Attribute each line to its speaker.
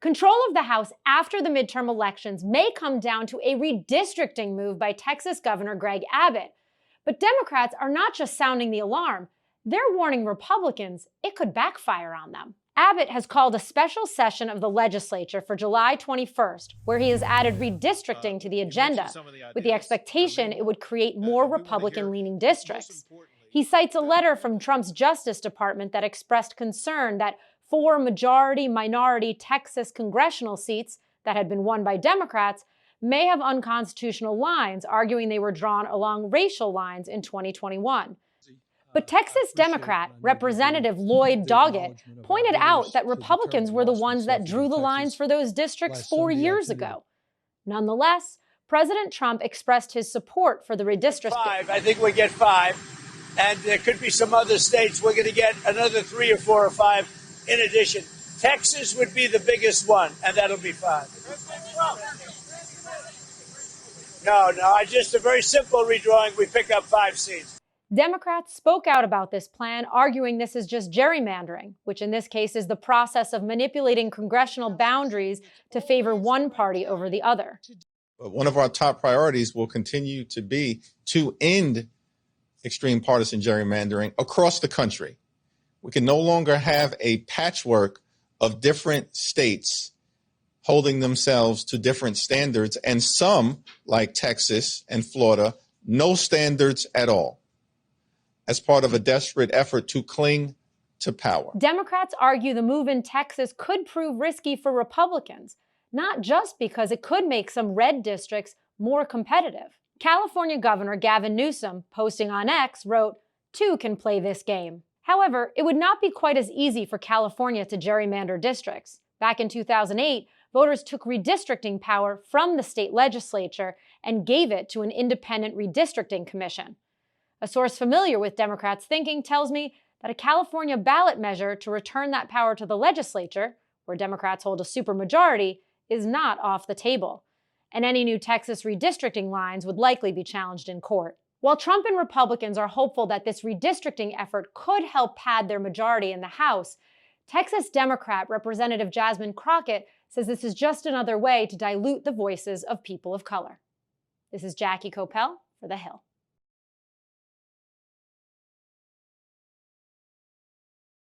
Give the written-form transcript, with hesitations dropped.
Speaker 1: Control of the House after the midterm elections may come down to a redistricting move by Texas Governor Greg Abbott. But Democrats are not just sounding the alarm. They're warning Republicans it could backfire on them. Abbott has called a special session of the legislature for July 21st, where he has added redistricting to the agenda, with the expectation it would create more Republican-leaning districts. He cites a letter from Trump's Justice Department that expressed concern that 4 majority-minority Texas congressional seats that had been won by Democrats may have unconstitutional lines, arguing they were drawn along racial lines in 2021. But Texas Democrat Representative Lloyd Doggett pointed out that Republicans were the ones that drew the lines for those districts 4 years ago. Nonetheless, President Trump expressed his support for the redistricting.
Speaker 2: 5, I think we get 5, and there could be some other states we're going to get another 3 or 4 or 5 in addition. Texas would be the biggest one, and that'll be 5. No, just a very simple redrawing. We pick up 5 seats.
Speaker 1: Democrats spoke out about this plan, arguing this is just gerrymandering, which in this case is the process of manipulating congressional boundaries to favor one party over the other.
Speaker 3: One of our top priorities will continue to be to end extreme partisan gerrymandering across the country. We can no longer have a patchwork of different states holding themselves to different standards, and some, like Texas and Florida, no standards at all, as part of a desperate effort to cling to power.
Speaker 1: Democrats argue the move in Texas could prove risky for Republicans, not just because it could make some red districts more competitive. California Governor Gavin Newsom, posting on X, wrote, "Two can play this game." However, it would not be quite as easy for California to gerrymander districts. Back in 2008, voters took redistricting power from the state legislature and gave it to an independent redistricting commission. A source familiar with Democrats' thinking tells me that a California ballot measure to return that power to the legislature, where Democrats hold a supermajority, is not off the table. And any new Texas redistricting lines would likely be challenged in court. While Trump and Republicans are hopeful that this redistricting effort could help pad their majority in the House, Texas Democrat Representative Jasmine Crockett says this is just another way to dilute the voices of people of color. This is Jackie Coppell for The Hill.